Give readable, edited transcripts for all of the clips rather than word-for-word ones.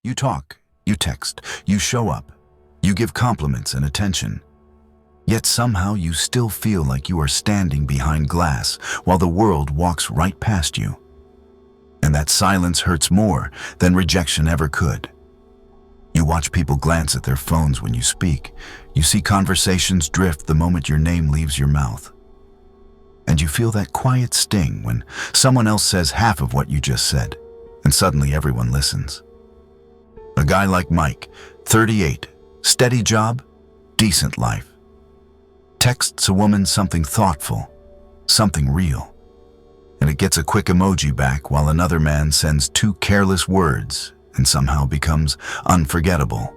You talk, you text, you show up, you give compliments and attention. Yet somehow you still feel like you are standing behind glass while the world walks right past you. And that silence hurts more than rejection ever could. You watch people glance at their phones when you speak. You see conversations drift the moment your name leaves your mouth. And you feel that quiet sting when someone else says half of what you just said, and suddenly everyone listens. A guy like Mike, 38, steady job, decent life, texts a woman something thoughtful, something real, and it gets a quick emoji back while another man sends 2 careless words and somehow becomes unforgettable.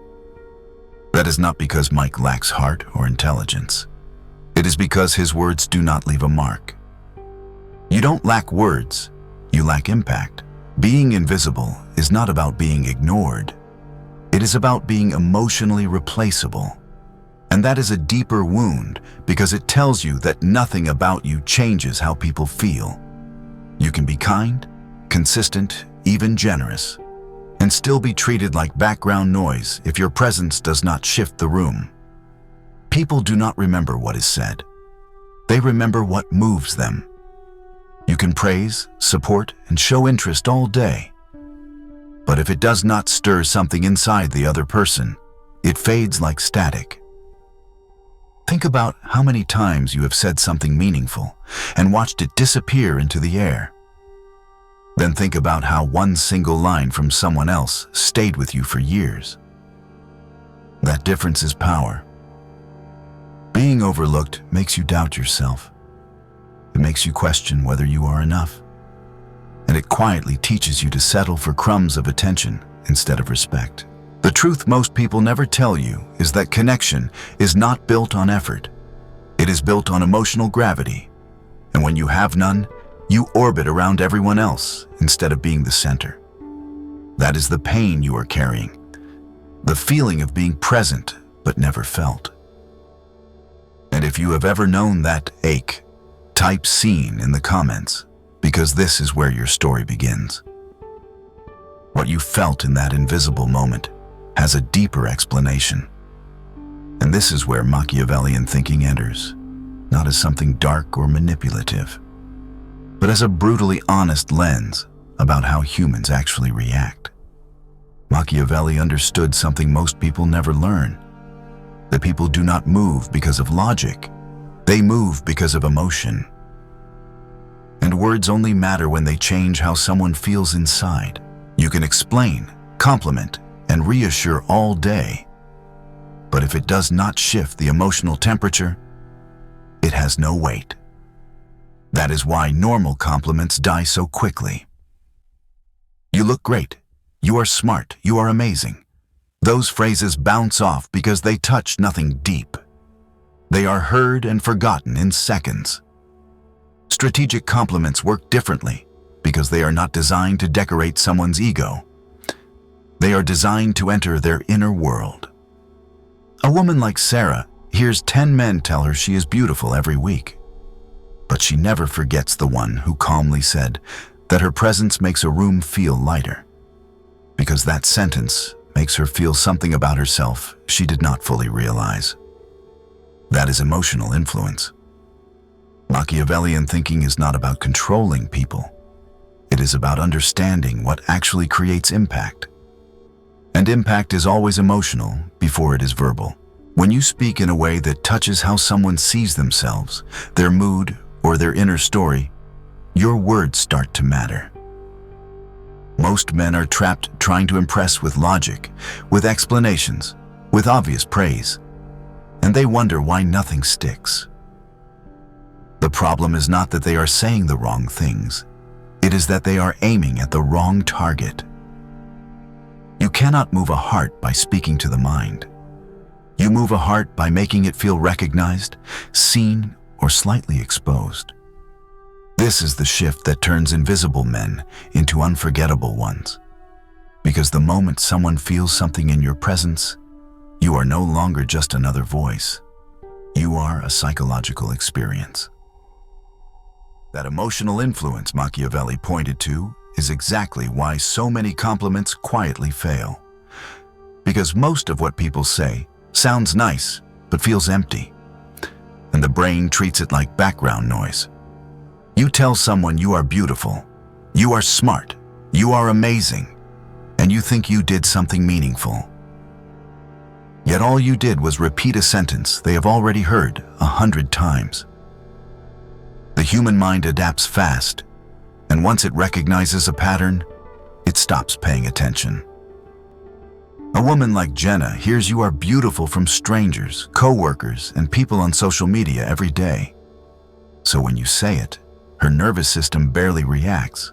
That is not because Mike lacks heart or intelligence. It is because his words do not leave a mark. You don't lack words, you lack impact. Being invisible is not about being ignored. It is about being emotionally replaceable. And that is a deeper wound because it tells you that nothing about you changes how people feel. You can be kind, consistent, even generous, and still be treated like background noise if your presence does not shift the room. People do not remember what is said. They remember what moves them. You can praise, support, and show interest all day. But if it does not stir something inside the other person, it fades like static. Think about how many times you have said something meaningful and watched it disappear into the air. Then think about how one single line from someone else stayed with you for years. That difference is power. Being overlooked makes you doubt yourself. It makes you question whether you are enough. And it quietly teaches you to settle for crumbs of attention instead of respect. The truth most people never tell you is that connection is not built on effort. It is built on emotional gravity. And when you have none, you orbit around everyone else instead of being the center. That is the pain you are carrying. The feeling of being present but never felt. And if you have ever known that ache, type "seen" in the comments, because this is where your story begins. What you felt in that invisible moment has a deeper explanation. And this is where Machiavellian thinking enters, not as something dark or manipulative, but as a brutally honest lens about how humans actually react. Machiavelli understood something most people never learn, that people do not move because of logic, they move because of emotion. And words only matter when they change how someone feels inside. You can explain, compliment, and reassure all day, but if it does not shift the emotional temperature, it has no weight. That is why normal compliments die so quickly. You look great. You are smart. You are amazing. Those phrases bounce off because they touch nothing deep. They are heard and forgotten in seconds. Strategic compliments work differently because they are not designed to decorate someone's ego. They are designed to enter their inner world. A woman like Sarah hears 10 men tell her she is beautiful every week, but she never forgets the one who calmly said that her presence makes a room feel lighter, because that sentence makes her feel something about herself she did not fully realize. That is emotional influence. Machiavellian thinking is not about controlling people. It is about understanding what actually creates impact. And impact is always emotional before it is verbal. When you speak in a way that touches how someone sees themselves, their mood, or their inner story, your words start to matter. Most men are trapped trying to impress with logic, with explanations, with obvious praise, and they wonder why nothing sticks. The problem is not that they are saying the wrong things. It is that they are aiming at the wrong target. You cannot move a heart by speaking to the mind. You move a heart by making it feel recognized, seen, or slightly exposed. This is the shift that turns invisible men into unforgettable ones. Because the moment someone feels something in your presence, you are no longer just another voice. You are a psychological experience. That emotional influence Machiavelli pointed to is exactly why so many compliments quietly fail. because most of what people say sounds nice but feels empty, and the brain treats it like background noise. You tell someone you are beautiful, you are smart, you are amazing, and you think you did something meaningful. Yet all you did was repeat a sentence they have already heard 100 times. The human mind adapts fast, and once it recognizes a pattern, it stops paying attention. A woman like Jenna hears you are beautiful from strangers, co-workers, and people on social media every day. So when you say it, her nervous system barely reacts.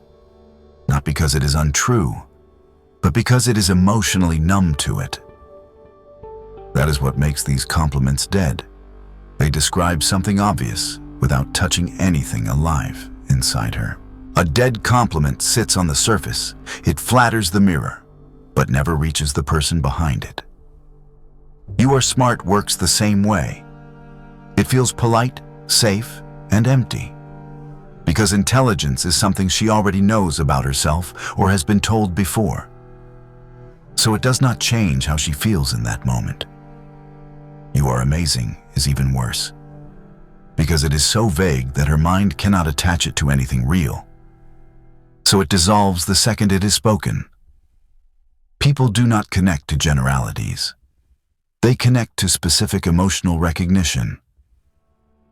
Not because it is untrue, but because it is emotionally numb to it. That is what makes these compliments dead. They describe something obvious without touching anything alive inside her. A dead compliment sits on the surface. It flatters the mirror, but never reaches the person behind it. You are smart works the same way. It feels polite, safe, and empty. Because intelligence is something she already knows about herself or has been told before. So it does not change how she feels in that moment. You are amazing is even worse, because it is so vague that her mind cannot attach it to anything real. So it dissolves the second it is spoken. People do not connect to generalities. They connect to specific emotional recognition.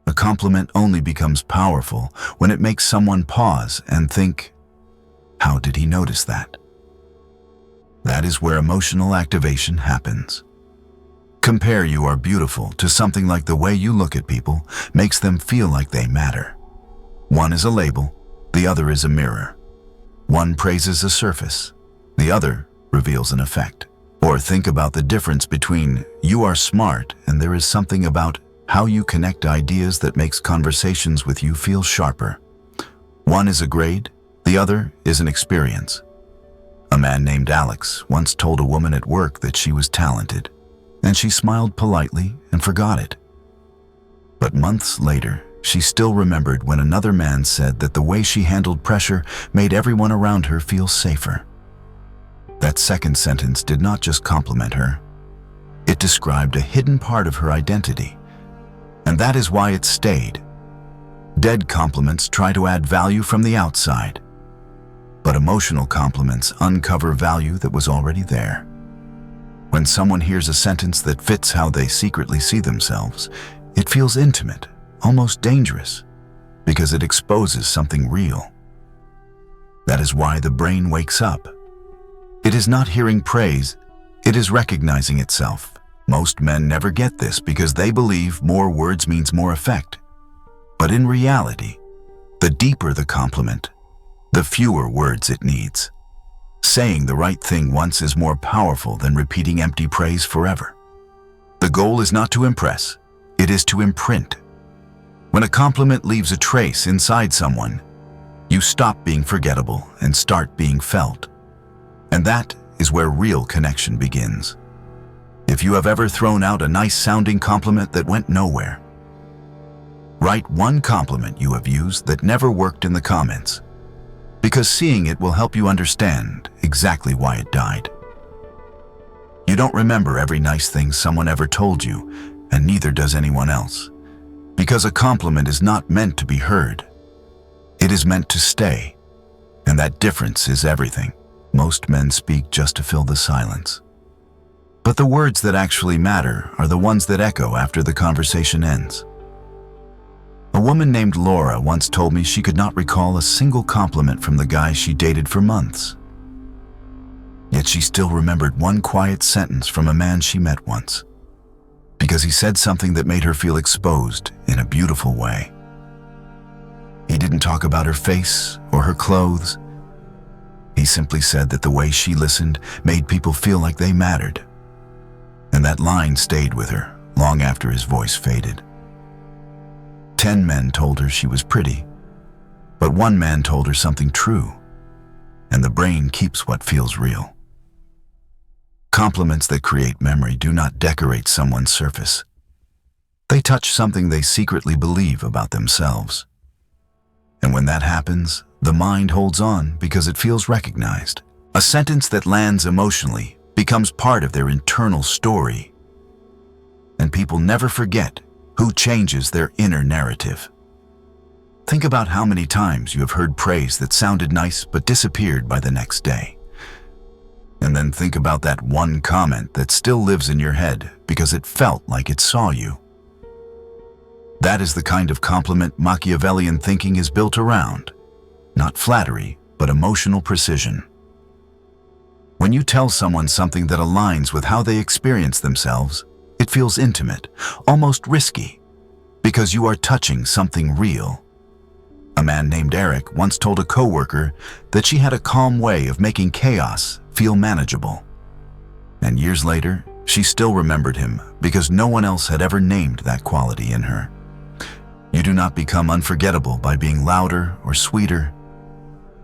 A compliment only becomes powerful when it makes someone pause and think, "How did he notice that?" That is where emotional activation happens. Compare "you are beautiful" to something like the way you look at people makes them feel like they matter. One is a label, the other is a mirror. One praises a surface, the other reveals an effect. Or think about the difference between "you are smart" and "there is something about how you connect ideas that makes conversations with you feel sharper." One is a grade, the other is an experience. A man named Alex once told a woman at work that she was talented, and she smiled politely and forgot it. But months later, she still remembered when another man said that the way she handled pressure made everyone around her feel safer. That second sentence did not just compliment her. It described a hidden part of her identity, and that is why it stayed. Dead compliments try to add value from the outside, but emotional compliments uncover value that was already there. When someone hears a sentence that fits how they secretly see themselves, it feels intimate, almost dangerous, because it exposes something real. That is why the brain wakes up. It is not hearing praise, it is recognizing itself. Most men never get this because they believe more words means more effect. But in reality, the deeper the compliment, the fewer words it needs. Saying the right thing once is more powerful than repeating empty praise forever. The goal is not to impress, it is to imprint. When a compliment leaves a trace inside someone, you stop being forgettable and start being felt. And that is where real connection begins. If you have ever thrown out a nice-sounding compliment that went nowhere, write one compliment you have used that never worked in the comments, because seeing it will help you understand exactly why it died. You don't remember every nice thing someone ever told you, and neither does anyone else, because a compliment is not meant to be heard. It is meant to stay, and that difference is everything. Most men speak just to fill the silence. But the words that actually matter are the ones that echo after the conversation ends. A woman named Laura once told me she could not recall a single compliment from the guy she dated for months. Yet she still remembered one quiet sentence from a man she met once, because he said something that made her feel exposed in a beautiful way. He didn't talk about her face or her clothes. He simply said that the way she listened made people feel like they mattered. And that line stayed with her long after his voice faded. 10 men told her she was pretty, but one man told her something true, and the brain keeps what feels real. Compliments that create memory do not decorate someone's surface. They touch something they secretly believe about themselves. And when that happens, the mind holds on because it feels recognized. A sentence that lands emotionally becomes part of their internal story. And people never forget who changes their inner narrative. Think about how many times you have heard praise that sounded nice but disappeared by the next day. And then think about that one comment that still lives in your head because it felt like it saw you. That is the kind of compliment Machiavellian thinking is built around. Not flattery, but emotional precision. When you tell someone something that aligns with how they experience themselves, it feels intimate, almost risky, because you are touching something real. A man named Eric once told a coworker that she had a calm way of making chaos feel manageable. And years later, she still remembered him because no one else had ever named that quality in her. You do not become unforgettable by being louder or sweeter.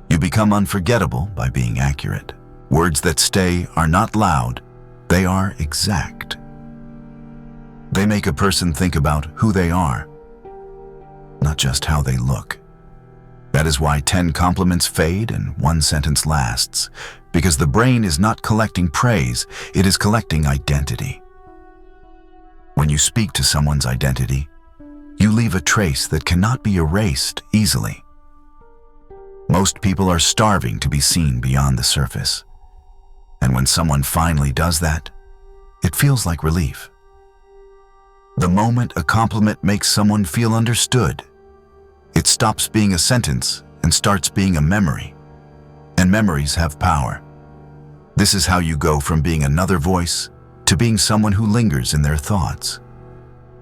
You become unforgettable by being accurate. Words that stay are not loud, they are exact. They make a person think about who they are, not just how they look. That is why 10 compliments fade and 1 sentence lasts, because the brain is not collecting praise, it is collecting identity. When you speak to someone's identity, you leave a trace that cannot be erased easily. Most people are starving to be seen beyond the surface. And when someone finally does that, it feels like relief. The moment a compliment makes someone feel understood, it stops being a sentence and starts being a memory. And memories have power. This is how you go from being another voice to being someone who lingers in their thoughts.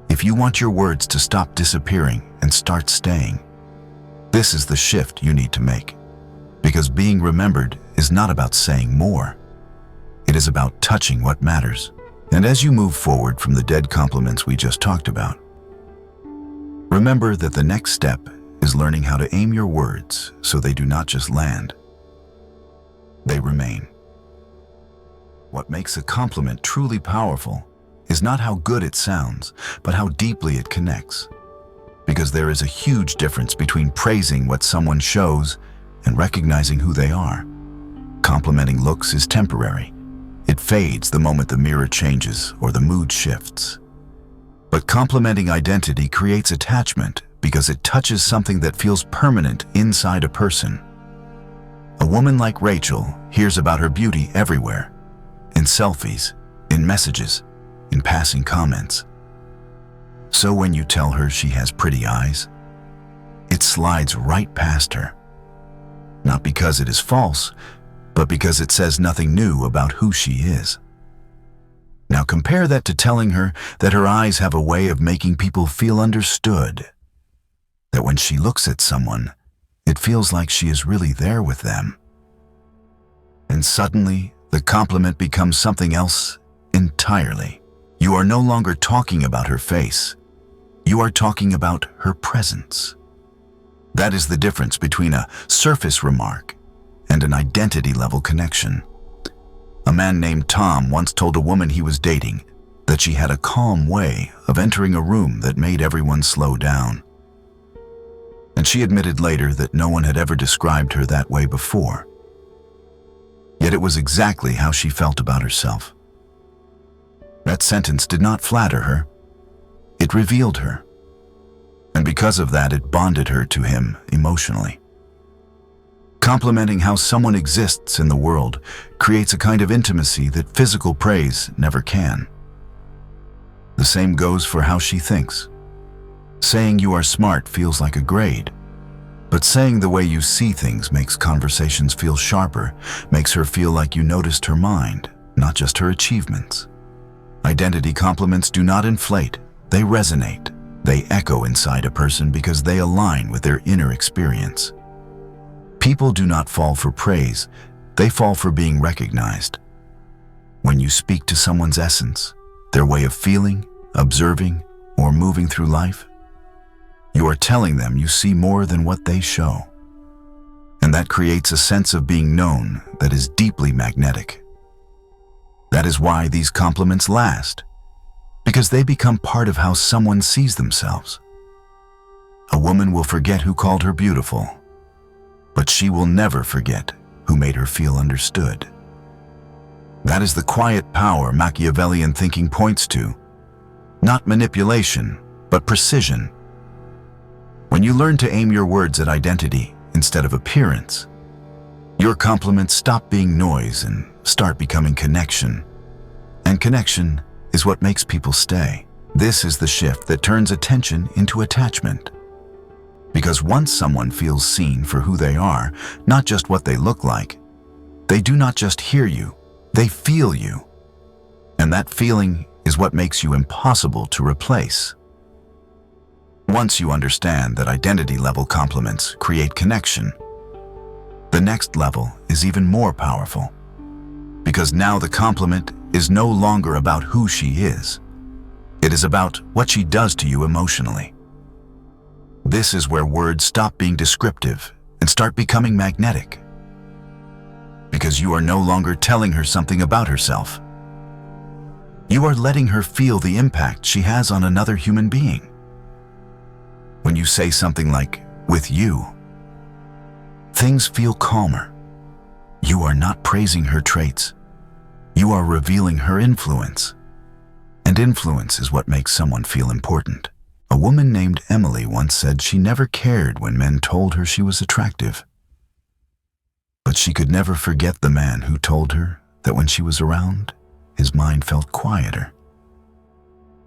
If you want your words to stop disappearing and start staying, this is the shift you need to make. Because being remembered is not about saying more. It is about touching what matters. And as you move forward from the dead compliments we just talked about, remember that the next step is learning how to aim your words so they do not just land, they remain. What makes a compliment truly powerful is not how good it sounds, but how deeply it connects. Because there is a huge difference between praising what someone shows and recognizing who they are. Complimenting looks is temporary. It fades the moment the mirror changes or the mood shifts. But complimenting identity creates attachment because it touches something that feels permanent inside a person. A woman like Rachel hears about her beauty everywhere, in selfies, in messages, in passing comments. So when you tell her she has pretty eyes, it slides right past her. Not because it is false, but because it says nothing new about who she is. Now compare that to telling her that her eyes have a way of making people feel understood. That when she looks at someone, it feels like she is really there with them. And suddenly, the compliment becomes something else entirely. You are no longer talking about her face. You are talking about her presence. That is the difference between a surface remark and an identity-level connection. A man named Tom once told a woman he was dating that she had a calm way of entering a room that made everyone slow down. And she admitted later that no one had ever described her that way before. Yet it was exactly how she felt about herself. That sentence did not flatter her. It revealed her. And because of that, it bonded her to him emotionally. Complimenting how someone exists in the world creates a kind of intimacy that physical praise never can. The same goes for how she thinks. Saying you are smart feels like a grade, but saying the way you see things makes conversations feel sharper, makes her feel like you noticed her mind, not just her achievements. Identity compliments do not inflate, they resonate. They echo inside a person because they align with their inner experience. People do not fall for praise, they fall for being recognized. When you speak to someone's essence, their way of feeling, observing, or moving through life, you are telling them you see more than what they show. And that creates a sense of being known that is deeply magnetic. That is why these compliments last, because they become part of how someone sees themselves. A woman will forget who called her beautiful, but she will never forget who made her feel understood. That is the quiet power Machiavellian thinking points to. Not manipulation, but precision. When you learn to aim your words at identity instead of appearance, your compliments stop being noise and start becoming connection. And connection is what makes people stay. This is the shift that turns attention into attachment. Because once someone feels seen for who they are, not just what they look like, they do not just hear you, they feel you. And that feeling is what makes you impossible to replace. Once you understand that identity-level compliments create connection, the next level is even more powerful. Because now the compliment is no longer about who she is. It is about what she does to you emotionally. This is where words stop being descriptive and start becoming magnetic. Because you are no longer telling her something about herself. You are letting her feel the impact she has on another human being. When you say something like, "with you," things feel calmer. You are not praising her traits. You are revealing her influence. And influence is what makes someone feel important. A woman named Emily once said she never cared when men told her she was attractive. But she could never forget the man who told her that when she was around, his mind felt quieter.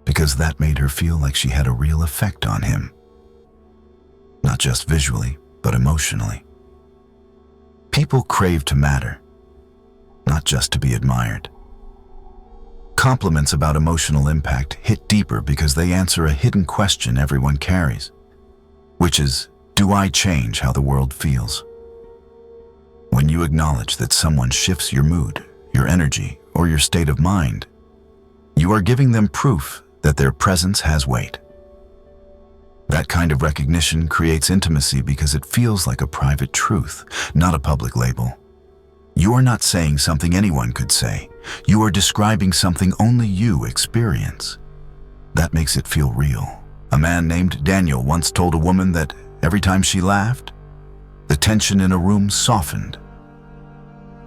Because that made her feel like she had a real effect on him. Not just visually, but emotionally. People crave to matter, not just to be admired. Compliments about emotional impact hit deeper because they answer a hidden question everyone carries, which is, do I change how the world feels? When you acknowledge that someone shifts your mood, your energy, or your state of mind, you are giving them proof that their presence has weight. That kind of recognition creates intimacy because it feels like a private truth, not a public label. You are not saying something anyone could say. You are describing something only you experience. That makes it feel real. A man named Daniel once told a woman that every time she laughed, the tension in a room softened.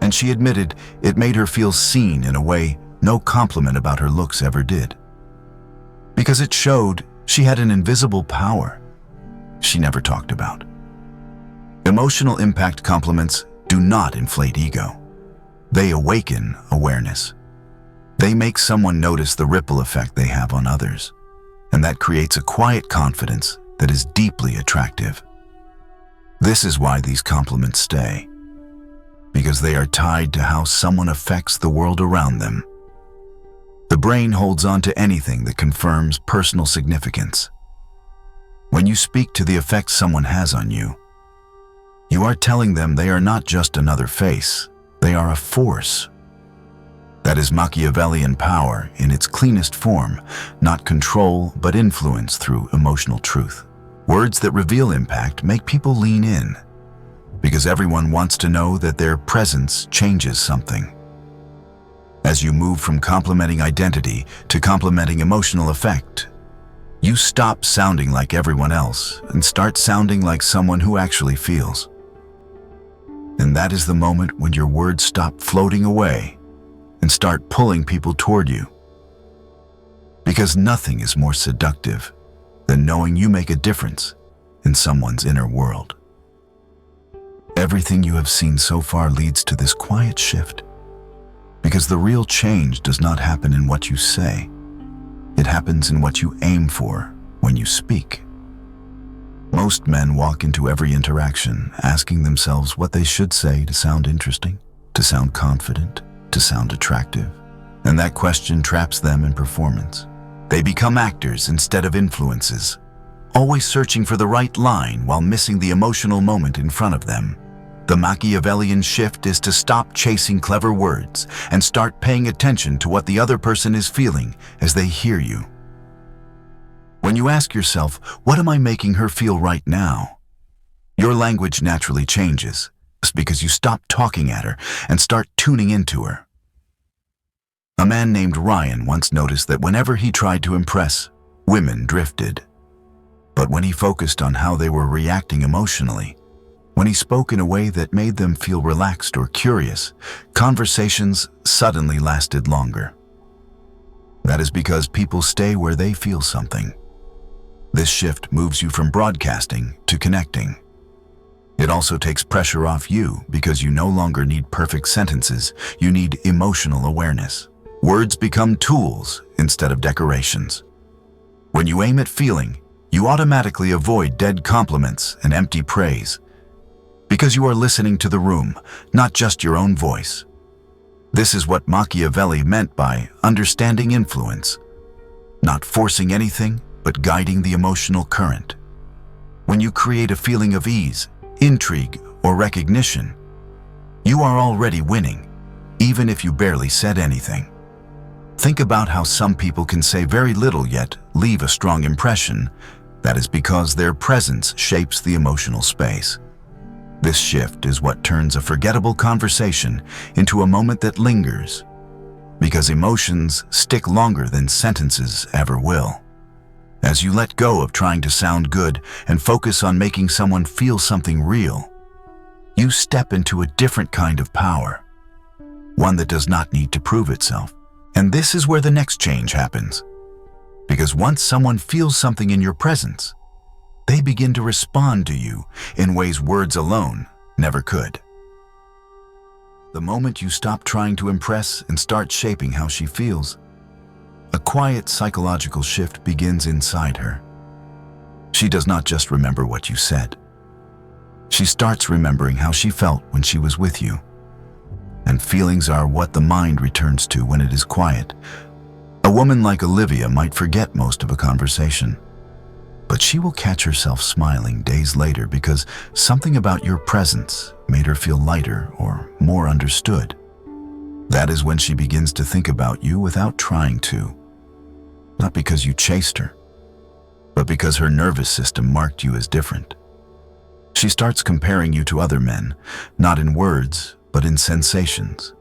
And she admitted it made her feel seen in a way no compliment about her looks ever did. Because it showed she had an invisible power she never talked about. Emotional impact compliments do not inflate ego. They awaken awareness. They make someone notice the ripple effect they have on others, and that creates a quiet confidence that is deeply attractive. This is why these compliments stay, because they are tied to how someone affects the world around them. The brain holds on to anything that confirms personal significance. When you speak to the effect someone has on you, you are telling them they are not just another face, they are a force. That is Machiavellian power in its cleanest form, not control but influence through emotional truth. Words that reveal impact make people lean in, because everyone wants to know that their presence changes something. As you move from complimenting identity to complimenting emotional effect, you stop sounding like everyone else and start sounding like someone who actually feels. And that is the moment when your words stop floating away and start pulling people toward you. Because nothing is more seductive than knowing you make a difference in someone's inner world. Everything you have seen so far leads to this quiet shift. Because the real change does not happen in what you say. It happens in what you aim for when you speak. Most men walk into every interaction asking themselves what they should say to sound interesting, to sound confident, to sound attractive. And that question traps them in performance. They become actors instead of influences, always searching for the right line while missing the emotional moment in front of them. The Machiavellian shift is to stop chasing clever words and start paying attention to what the other person is feeling as they hear you. When you ask yourself, what am I making her feel right now? Your language naturally changes, because you stop talking at her and start tuning into her. A man named Ryan once noticed that whenever he tried to impress, women drifted. But when he focused on how they were reacting emotionally, When he spoke in a way that made them feel relaxed or curious, conversations suddenly lasted longer. That is because people stay where they feel something. This shift moves you from broadcasting to connecting. It also takes pressure off you because you no longer need perfect sentences, you need emotional awareness. Words become tools instead of decorations. When you aim at feeling, you automatically avoid dead compliments and empty praise, because you are listening to the room, not just your own voice. This is what Machiavelli meant by understanding influence, not forcing anything, but guiding the emotional current. When you create a feeling of ease, intrigue, or recognition, you are already winning, even if you barely said anything. Think about how some people can say very little yet leave a strong impression. That is because their presence shapes the emotional space. This shift is what turns a forgettable conversation into a moment that lingers, because emotions stick longer than sentences ever will. As you let go of trying to sound good and focus on making someone feel something real, you step into a different kind of power, one that does not need to prove itself. And this is where the next change happens, because once someone feels something in your presence, they begin to respond to you in ways words alone never could. The moment you stop trying to impress and start shaping how she feels, a quiet psychological shift begins inside her. She does not just remember what you said. She starts remembering how she felt when she was with you. And feelings are what the mind returns to when it is quiet. A woman like Olivia might forget most of a conversation, but she will catch herself smiling days later because something about your presence made her feel lighter or more understood. That is when she begins to think about you without trying to. Not because you chased her, but because her nervous system marked you as different. She starts comparing you to other men, not in words, but in sensations.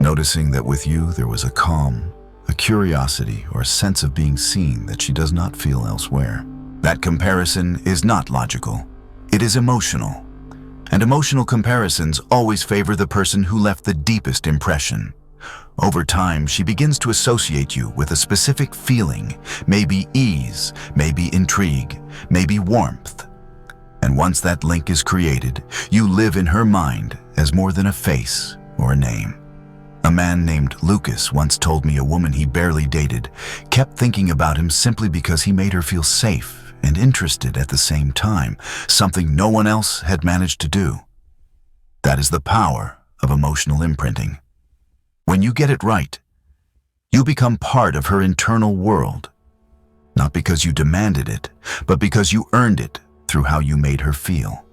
Noticing that with you there was a calm, a curiosity, or a sense of being seen that she does not feel elsewhere. That comparison is not logical. It is emotional. And emotional comparisons always favor the person who left the deepest impression. Over time, she begins to associate you with a specific feeling, maybe ease, maybe intrigue, maybe warmth. And once that link is created, you live in her mind as more than a face or a name. A man named Lucas once told me a woman he barely dated kept thinking about him simply because he made her feel safe and interested at the same time, something no one else had managed to do. That is the power of emotional imprinting. When you get it right, you become part of her internal world, not because you demanded it, but because you earned it through how you made her feel.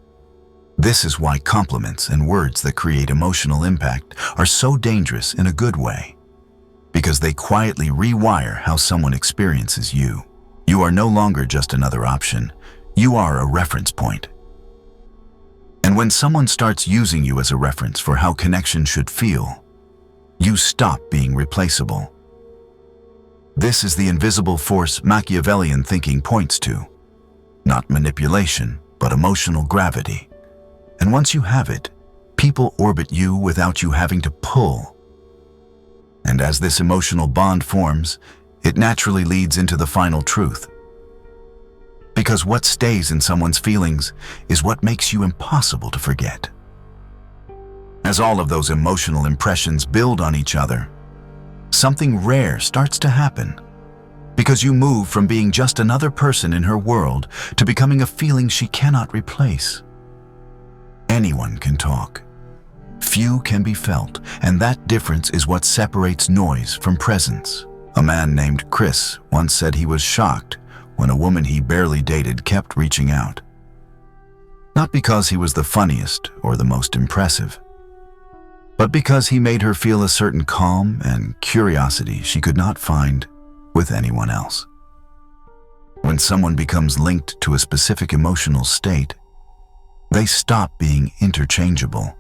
This is why compliments and words that create emotional impact are so dangerous in a good way, because they quietly rewire how someone experiences you. You are no longer just another option. You are a reference point. And when someone starts using you as a reference for how connection should feel, you stop being replaceable. This is the invisible force Machiavellian thinking points to. Not manipulation, but emotional gravity. And once you have it, people orbit you without you having to pull. And as this emotional bond forms, it naturally leads into the final truth. Because what stays in someone's feelings is what makes you impossible to forget. As all of those emotional impressions build on each other, something rare starts to happen. Because you move from being just another person in her world to becoming a feeling she cannot replace. Anyone can talk. Few can be felt, and that difference is what separates noise from presence. A man named Chris once said he was shocked when a woman he barely dated kept reaching out. Not because he was the funniest or the most impressive, but because he made her feel a certain calm and curiosity she could not find with anyone else. When someone becomes linked to a specific emotional state, they stop being interchangeable,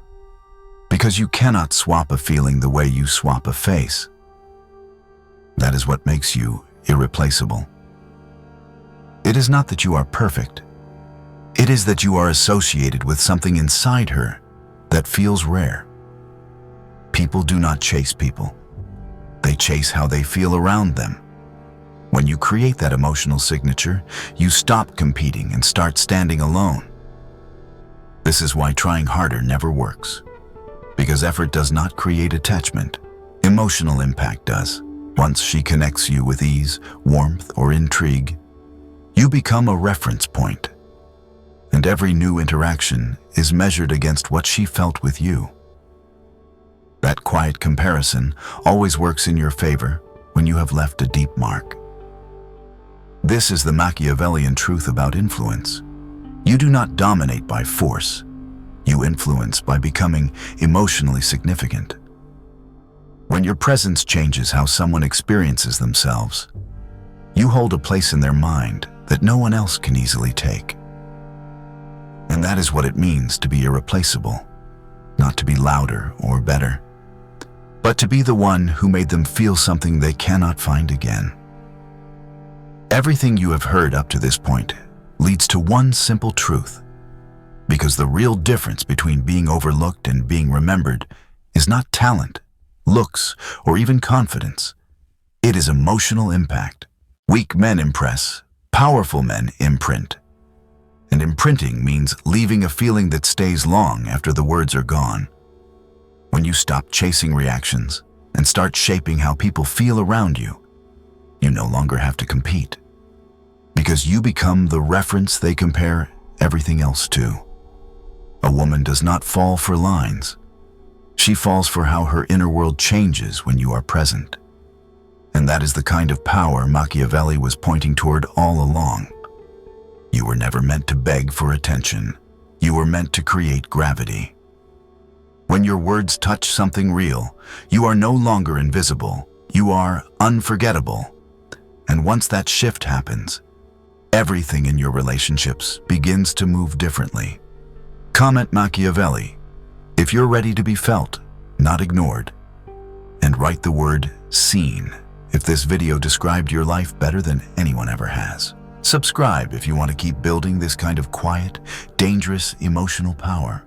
because you cannot swap a feeling the way you swap a face. That is what makes you irreplaceable. It is not that you are perfect. It is that you are associated with something inside her that feels rare. People do not chase people. They chase how they feel around them. When you create that emotional signature, you stop competing and start standing alone. This is why trying harder never works. Because effort does not create attachment. Emotional impact does. Once she connects you with ease, warmth, or intrigue, you become a reference point. And every new interaction is measured against what she felt with you. That quiet comparison always works in your favor when you have left a deep mark. This is the Machiavellian truth about influence. You do not dominate by force. You influence by becoming emotionally significant. When your presence changes how someone experiences themselves, you hold a place in their mind that no one else can easily take. And that is what it means to be irreplaceable, not to be louder or better, but to be the one who made them feel something they cannot find again. Everything you have heard up to this point leads to one simple truth, because the real difference between being overlooked and being remembered is not talent, looks, or even confidence. It is emotional impact. Weak men impress, powerful men imprint. And imprinting means leaving a feeling that stays long after the words are gone. When you stop chasing reactions and start shaping how people feel around you, you no longer have to compete. Because you become the reference they compare everything else to. A woman does not fall for lines. She falls for how her inner world changes when you are present. And that is the kind of power Machiavelli was pointing toward all along. You were never meant to beg for attention. You were meant to create gravity. When your words touch something real, you are no longer invisible. You are unforgettable. And once that shift happens, everything in your relationships begins to move differently. Comment Machiavelli if you're ready to be felt, not ignored. And write the word seen if this video described your life better than anyone ever has. Subscribe if you want to keep building this kind of quiet, dangerous, emotional power.